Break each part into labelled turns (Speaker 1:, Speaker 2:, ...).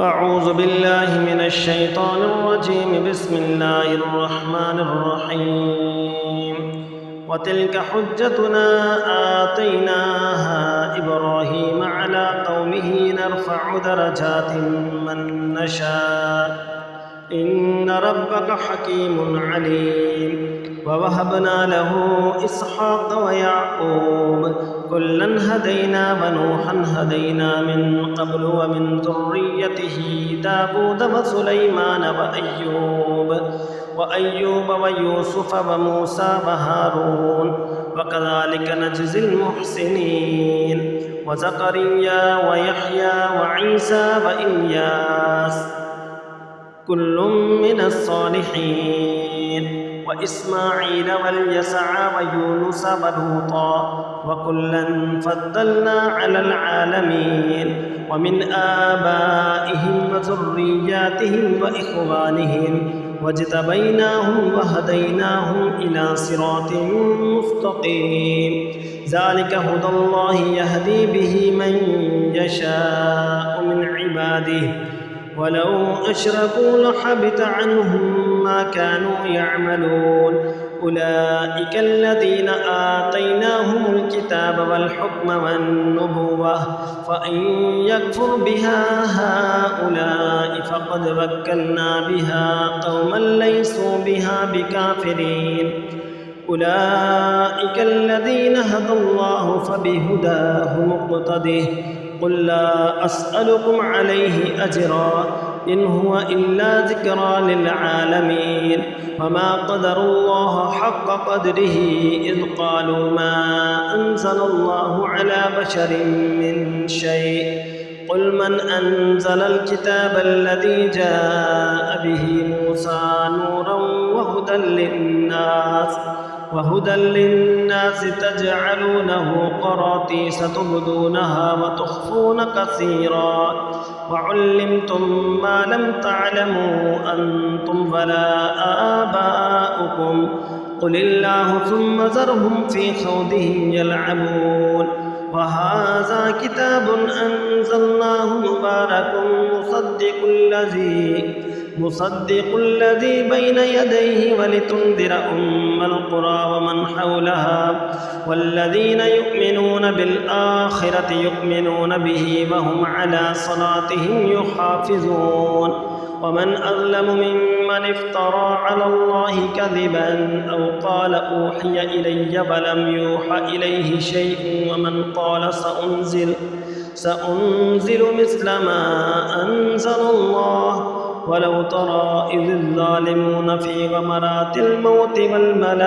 Speaker 1: أعوذ بالله من الشيطان الرجيم. بسم الله الرحمن الرحيم. وتلك حجتنا آتيناها إبراهيم على قومه نرفع درجات من نشاء إن ربك حكيم عليم. ووهبنا له إسحاق ويعقوب كلا هدينا ونوحا هدينا من قبل ومن ذريته داود وسليمان وأيوب ويوسف وموسى وهارون وكذلك نجزي المحسنين وزكريا ويحيى وعيسى وإلياس كل من الصالحين وإسماعيل واليسع ويونس ولوطا وكلا فضلنا على العالمين ومن آبائهم وذرياتهم وإخوانهم واجتبيناهم وهديناهم إلى صراط مستقيم. ذلك هدى الله يهدي به من يشاء من عباده ولو أشركوا لحبط عنهم ما كانوا يعملون. أولئك الذين آتيناهم الكتاب والحكم والنبوة فإن يكفر بها هؤلاء فقد وكلنا بها قوما ليسوا بها بكافرين. أولئك الذين هدى الله فبهداه مقتده. قل لا أسألكم عليه أجرا إن هو إلا ذكرى للعالمين. وما قدروا الله حق قدره إذ قالوا ما أنزل الله على بشر من شيء. قل من أنزل الكتاب الذي جاء به موسى نورا وهدى للناس تجعلونه قراطيس تبدونها وتخفون كثيرا وعلمتم ما لم تعلموا أنتم ولا آباؤكم قل الله ثم ذرهم في خوضهم يلعبون. وهذا كتاب أنزلناه مبارك مصدق الذي بين يديه ولتنذر أم القرى ومن حولها والذين يؤمنون بالآخرة يؤمنون به وهم على صلاتهم يحافظون. ومن أظلم ممن افترى على الله كذبا أو قال أوحي إلي ولم يوحى إليه شيء ومن قال سأنزل مثل ما أنزل الله. ولو ترى إذ الظالمون في غمرات الموت والملائكة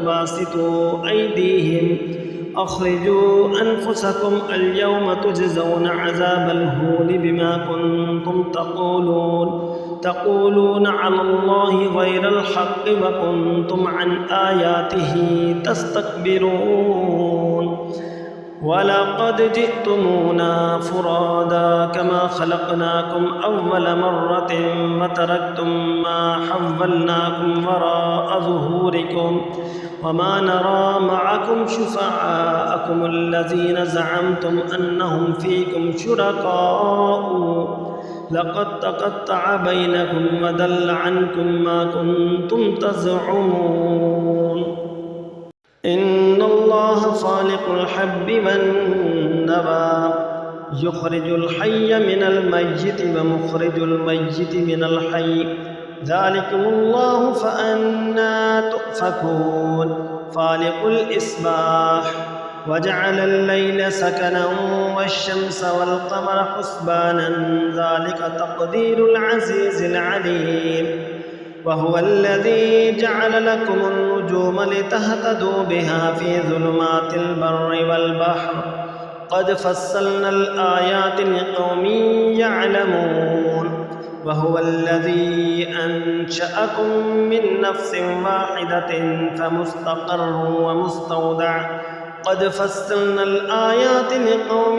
Speaker 1: باسطوا أيديهم أخرجوا أنفسكم اليوم تجزون عذاب الهون بما كنتم تقولون على الله غير الحق وكنتم عن آياته تستكبرون. ولقد جئتمونا فرادا كما خلقناكم أول مرة وتركتم ما حولناكم وراء ظهوركم وما نرى معكم شفعاءكم الذين زعمتم أنهم فيكم شركاء لقد تقطع بينكم وضل عنكم ما كنتم تزعمون. إن الله خالق الحب والنوى يخرج الحي من الميت ومخرج الميت من الحي ذلكم الله فأنى تؤفكون. فالق الإصباح وجعل الليل سكنا والشمس والقمر حسبانا ذلك تقدير العزيز العليم. وهو الذي جعل لكم النجوم لتهتدوا بها في ظلمات البر والبحر قد فصلنا الآيات لقوم يعلمون. وهو الذي أنشأكم من نفس واحدة فمستقر ومستودع قد فصلنا الآيات لقوم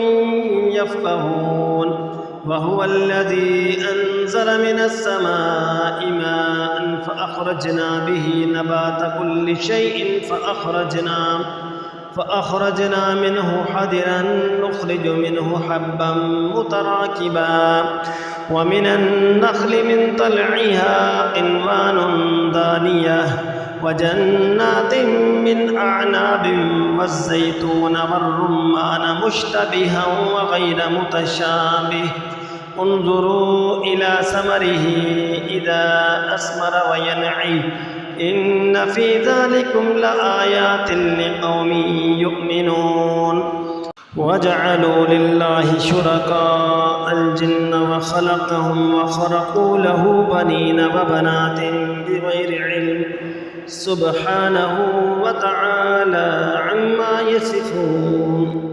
Speaker 1: يفقهون. وهو الذي أنزل من السماء ماء فأخرجنا به نبات كل شيء فأخرجنا منه حدرا نخرج منه حبا متراكبا ومن النخل من طلعها قنوان دانية وجنات من أعناب والزيتون والرمان مشتبها وغير متشابه انظروا إلى ثمره إذا أثمر وينعي إن في ذلكم لآيات لقوم يؤمنون وجعلوا لله شركاء الجن وخلقهم وخرقوا له بنين وبنات بغير علم سبحانه وتعالى عما يصفون